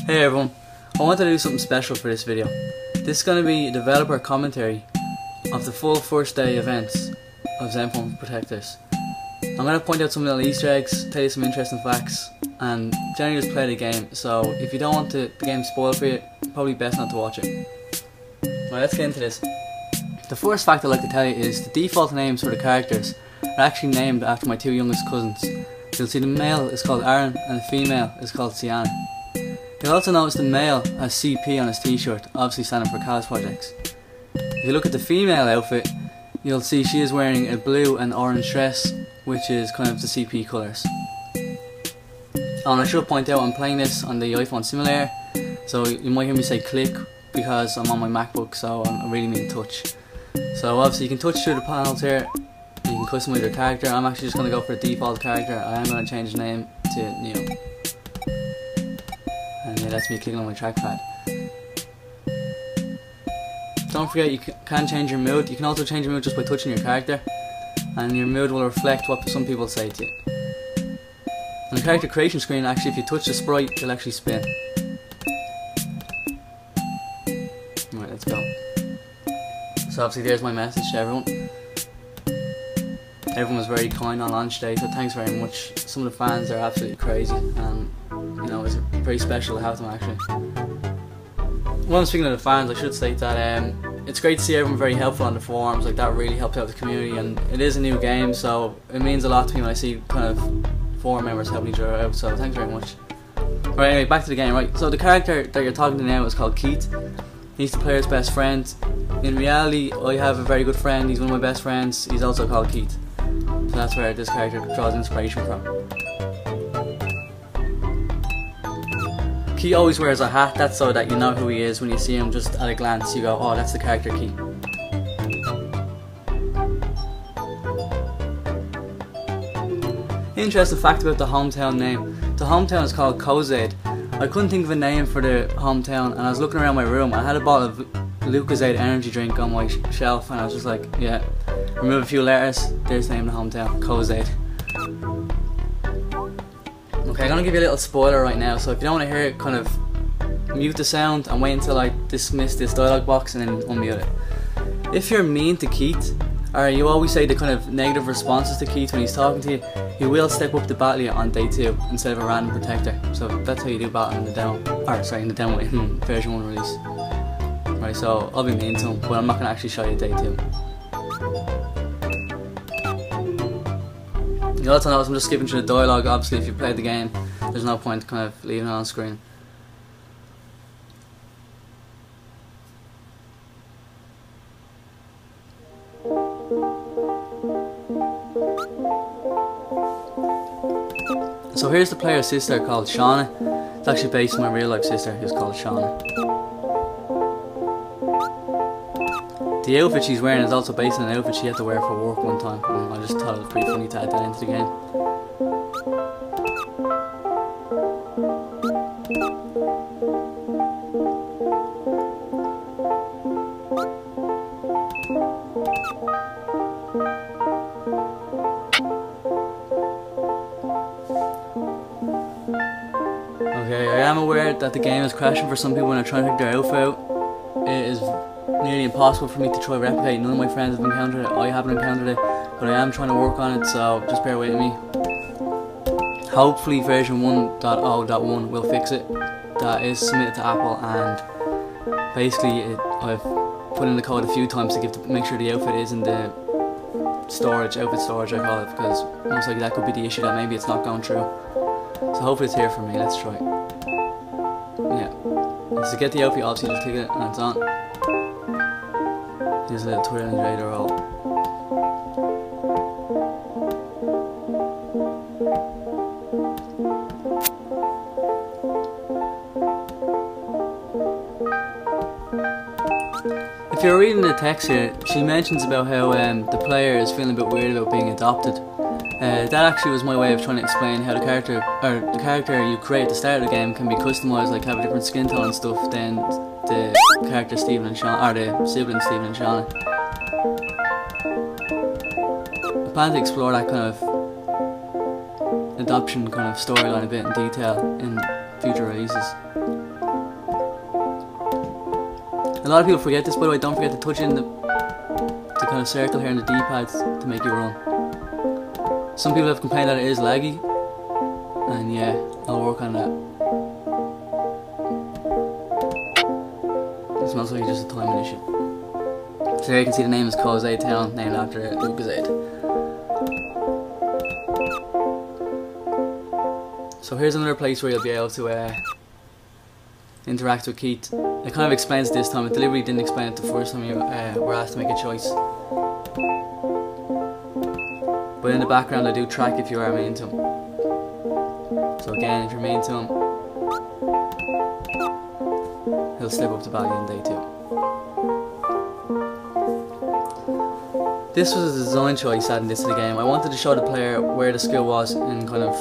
Hey everyone, I wanted to do something special for this video. This is going to be a developer commentary of the full first day events of ZENFORMS Protectors. I'm going to point out some little Easter eggs, tell you some interesting facts, and generally just play the game. So if you don't want the game spoiled for you, probably best not to watch it. Right, let's get into this. The first fact I'd like to tell you is the default names for the characters are actually named after my two youngest cousins. You'll see the male is called Aaron and the female is called Sienna. You'll also notice the male has CP on his t-shirt, obviously standing for Calis projects. If you look at the female outfit, you'll see she is wearing a blue and orange dress, which is kind of the CP colours. And I should point out I'm playing this on the iPhone simulator, so you might hear me say click because I'm on my MacBook, so I really mean touch. So obviously you can touch through the panels here, you can customise your character. I'm actually just going to go for the default character. I am going to change the name to Neo. And yeah, that's me clicking on my trackpad. Don't forget you can change your mood. You can also change your mood just by touching your character, and your mood will reflect what some people say to you. On the character creation screen, actually if you touch the sprite, it'll actually spin. Right, let's go. So obviously there's my message to everyone. Everyone was very kind on launch day, so thanks very much. Some of the fans are absolutely crazy, and you know, it's very special to have them actually. When I'm speaking to the fans, I should state that it's great to see everyone very helpful on the forums. Like, that really helps out the community, and it is a new game, so it means a lot to me when I see kind of forum members helping each other out, so thanks very much. Right, anyway, back to the game. Right, so the character that you're talking to now is called Keith. He's the player's best friend. In reality, I have a very good friend. He's one of my best friends. He's also called Keith. So that's where this character draws inspiration from. Keith always wears a hat. That's so that you know who he is. When you see him just at a glance, you go, oh, that's the character Keith. Interesting fact about the hometown name. The hometown is called Cozade. I couldn't think of a name for the hometown, and I was looking around my room. I had a bottle of Cozade energy drink on my shelf, and I was just like, yeah, remove a few letters, there's the name of the hometown, Cozade. Okay, I'm gonna give you a little spoiler right now, so if you don't want to hear it, kind of mute the sound and wait until I dismiss this dialogue box and then unmute it. If you're mean to Keith, or you always say the kind of negative responses to Keith when he's talking to you, he will step up to battle you on day 2 instead of a random protector. So that's how you do battle in the demo, or sorry, in the demo in version 1 release. Right, so I'll be mean to him, but I'm not going to actually show you day 2. You'll also notice I'm just skipping through the dialogue. Obviously if you played the game, there's no point kind of leaving it on screen. So here's the player's sister called Shauna. It's actually based on my real life sister who's called Shauna. The outfit she's wearing is also based on an outfit she had to wear for work one time, and I just thought it was pretty funny to add that into the game. Okay, I am aware that the game is crashing for some people when they're trying to pick their outfit out. It is nearly impossible for me to try replicate. None of my friends have encountered it, I haven't encountered it, but I am trying to work on it, so just bear with me. Hopefully version 1.0.1 will fix it. That is submitted to Apple, and basically I've put in the code a few times to make sure the outfit is in the storage, outfit storage I call it, because most likely that could be the issue, that maybe it's not going through. So hopefully it's here for me. Let's try it. Yeah. So to get the outfit, obviously just click it and it's on. Here's a little twirling radar roll. If you're reading the text here, she mentions about how the player is feeling a bit weird about being adopted. That actually was my way of trying to explain how the character you create at the start of the game can be customised, like have a different skin tone and stuff than the character Stephen and Shauna, or the sibling Stephen and Shauna. I plan to explore that kind of adoption kind of storyline a bit in detail in future releases. A lot of people forget this, by the way. Don't forget to touch in the kind of circle here in the D-pad to make you run. Some people have complained that it is laggy, and yeah, I'll work on that. It's mostly just a timing issue. So here you can see the name is Cozade Town, named after Cozade. So here's another place where you'll be able to interact with Keith. It kind of explains this time. It deliberately didn't explain it the first time you were asked to make a choice. But in the background I do track if you are main to him. So again, if you're main to him, he'll slip up to value in day 2. This was a design choice adding this to the game. I wanted to show the player where the skill was in kind of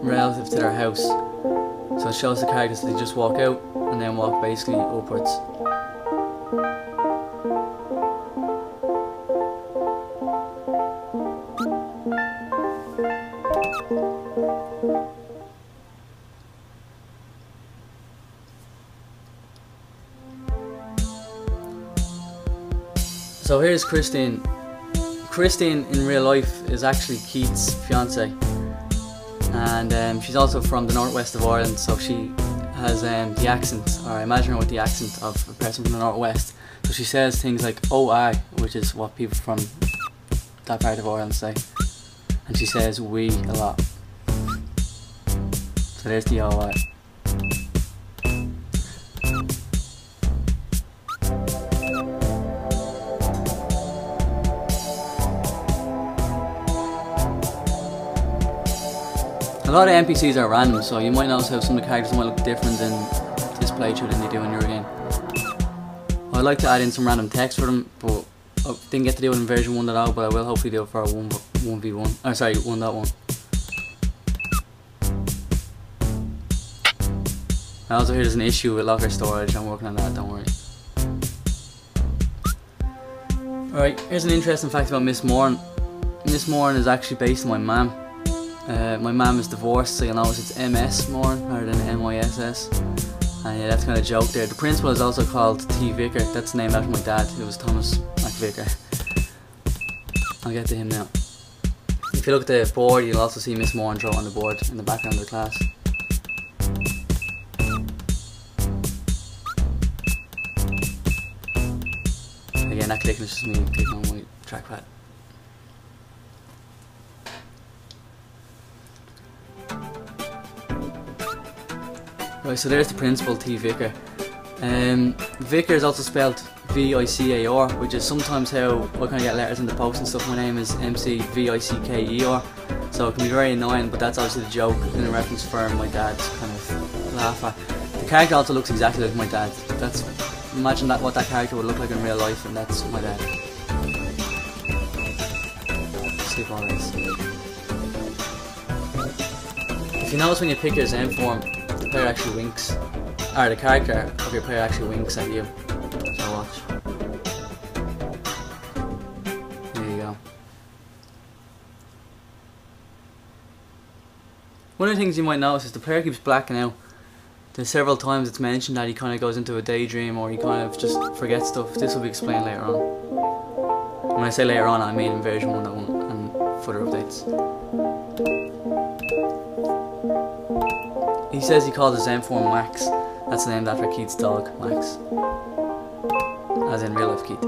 relative to their house. So it shows the characters that they just walk out and then walk basically upwards. So here's Christine. Christine in real life is actually Keith's fiance, and she's also from the northwest of Ireland, so she has the accent, or I imagine her with the accent of a person from the northwest. So she says things like "oh I," which is what people from that part of Ireland say, and she says "we" a lot. So there's the "oh I." A lot of NPCs are random, so you might notice how some of the characters might look different in this playthrough than they do in your game. I'd like to add in some random text for them, but I didn't get to do it in version 1.0, but I will hopefully do it for a 1v1. Oh, sorry, 1.1. I also hear there's an issue with locker storage. I'm working on that, don't worry. Alright, here's an interesting fact about Miss Moran. Miss Moran is actually based on my mum. My mum is divorced, so you'll notice it's MS Moran rather than MISS. And yeah, that's kind of a joke there. The principal is also called T. Vicker. That's named after my dad, who was Thomas McVicker. I'll get to him now. If you look at the board, you'll also see Miss Moran draw on the board in the background of the class. Again, that clicking is just me clicking on my trackpad. Right, so there's the principal, T. Vicker. Vicker is also spelled V-I-C-A-R, which is sometimes how I kind of get letters in the post and stuff. My name is MC-V-I-C-K-E-R, so it can be very annoying, but that's obviously the joke in a reference for my dad's kind of laugh at. The character also looks exactly like my dad. Imagine what that character would look like in real life, and that's my dad. Skip all this. If you notice when you pick your ZENFORM, the player actually winks, or the character of your player actually winks at you. So watch. There you go. One of the things you might notice is the player keeps blacking out. There's several times it's mentioned that he kind of goes into a daydream, or he kind of just forgets stuff. This will be explained later on. When I say later on, I mean in version 1.1 and further updates. He says he calls his ZENFORM Max. That's named after Keith's dog, Max. As in real life Keith.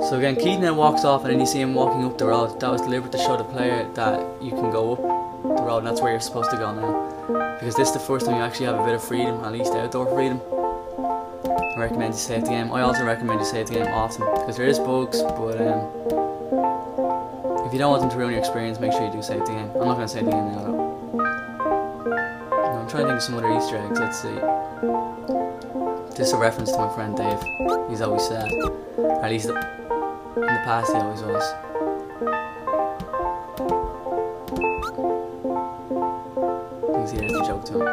So again, Keith now walks off, and then you see him walking up the road. That was deliberate to show the player that you can go up the road, and that's where you're supposed to go now. Because this is the first time you actually have a bit of freedom, at least outdoor freedom. I recommend you save the game. I also recommend you save the game often, because there is bugs, but if you don't want them to ruin your experience, make sure you do save the game. I'm not going to save the game now though. I'm trying to think of some other Easter eggs, let's see. This is a reference to my friend Dave. He's always sad. Or at least in the past he always was. You can see there's the joke to him.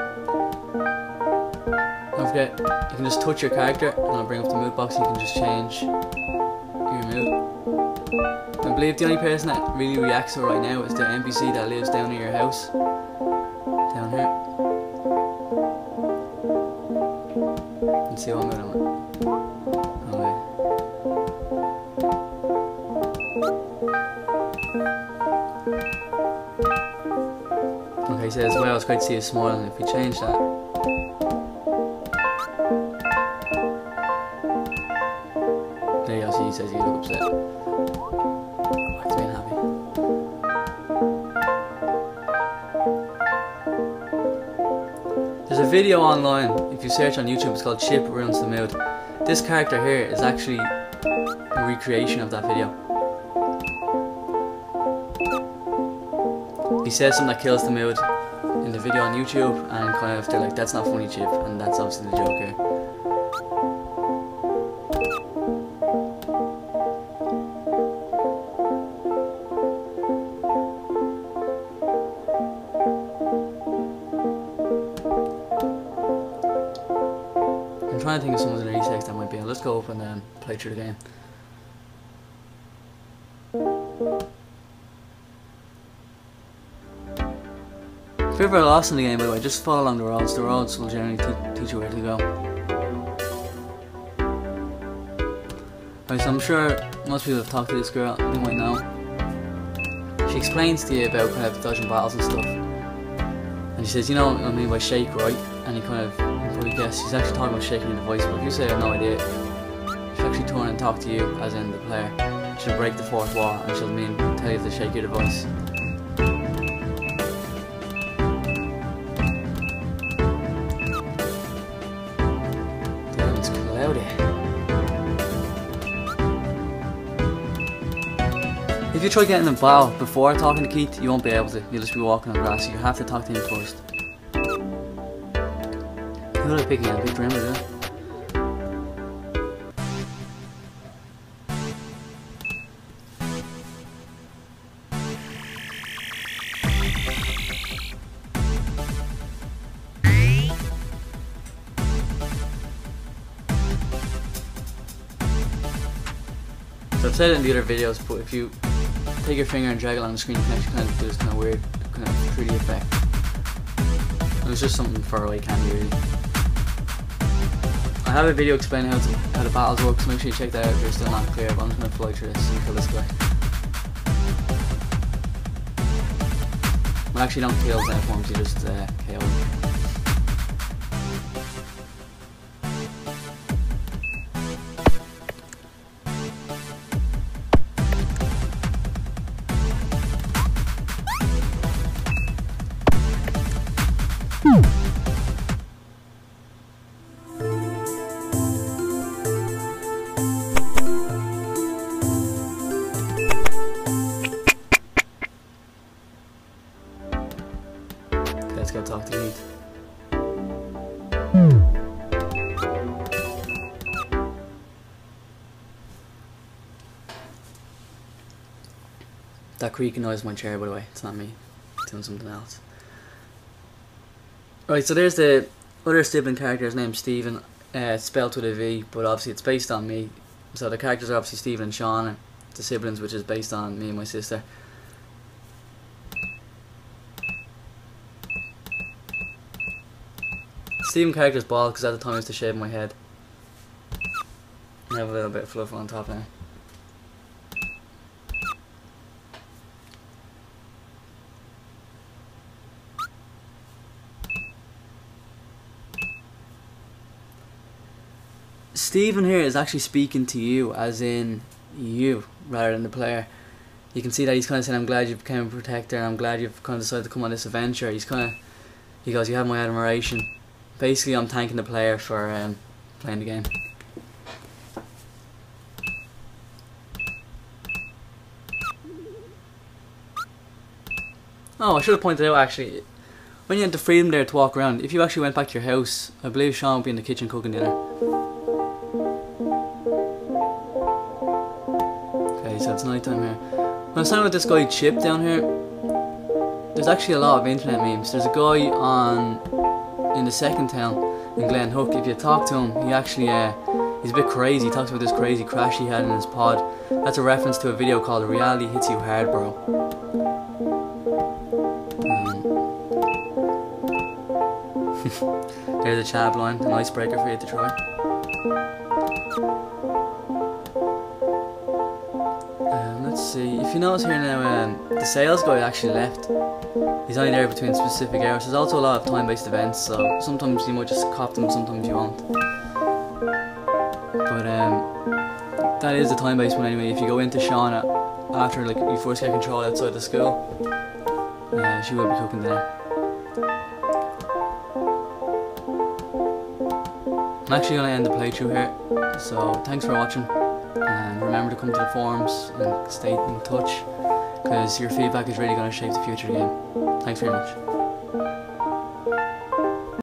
Don't forget, you can just touch your character, and I'll bring up the mood box, and you can just change your mood. I believe the only person that really reacts to it right now is the NPC that lives down near your house. Down on here. Let's see what I'm going with. Okay, he says, well, it's great to see you smiling. If we change that. There you go, see, he says you look upset. Back to being happy. There's a video online, if you search on YouTube, it's called Chip Ruins the Mood. This character here is actually a recreation of that video. He says something that kills the mood in the video on YouTube, and kind of they're like, that's not funny, Chip, and that's obviously the joke here. I'm trying to think of some of the Easter eggs that might be. Let's go up and play through the game. If you're ever lost in the game, by the way, just follow along the roads. The roads will generally teach you where to go. Right, so I'm sure most people have talked to this girl, you might know. She explains to you about kind of dodging battles and stuff. And she says, you know what I mean by shake, right? And you kind of probably guess she's actually talking about shaking your device, but if you say I have no idea, she'll actually turn and talk to you, as in the player. She'll break the fourth wall and she'll tell you to shake your device. If you try getting a battle before talking to Keith, you won't be able to. You'll just be walking on grass. You have to talk to him first. Who did I pick again? I picked Rimmer, did I? So I've said it in the other videos, but if you take your finger and drag it along the screen, you can actually kind of do this kind of weird, kind of 3D effect. It was just something far away candy, really. I have a video explaining how the battles work, so make sure you check that out if you're still not clear, but I'm just going to fly through this and kill this guy. Well, actually don't kill ZENFORMS, you just KO him. Let's go talk to Keith. That creaking noise is my chair, by the way. It's not me. It's doing something else. Right, so there's the other sibling character. His name's Stephen. It's spelled with a V, but obviously it's based on me. So the characters are obviously Stephen and Sean, the siblings, which is based on me and my sister. Stephen character's bald because at the time I used to shave my head. I have a little bit of fluff on top now. Stephen here is actually speaking to you, as in you, rather than the player. You can see that he's kind of saying, I'm glad you became a protector and I'm glad you've kind of decided to come on this adventure. He goes, you have my admiration. Basically, I'm thanking the player for playing the game. Oh, I should have pointed out actually, when you had the freedom there to walk around, if you actually went back to your house, I believe Sean would be in the kitchen cooking dinner. Okay, so it's night time here. When I'm standing with this guy Chip down here, there's actually a lot of internet memes. There's a guy in the second town in Glen Hook. If you talk to him, he actually he's a bit crazy. He talks about this crazy crash he had in his pod. That's a reference to a video called Reality Hits You Hard, Bro. There's a chat line, an icebreaker for you to try. Let's see, if you notice here now, the sales guy actually left. He's only there between specific hours. There's also a lot of time-based events, so sometimes you might just cop them, sometimes you won't. But that is the time-based one anyway. If you go into Shauna after like you first get control outside the school, she will be cooking dinner. I'm actually going to end the playthrough here, so thanks for watching, and remember to come to the forums and stay in touch, because your feedback is really going to shape the future of the game. Thanks very much.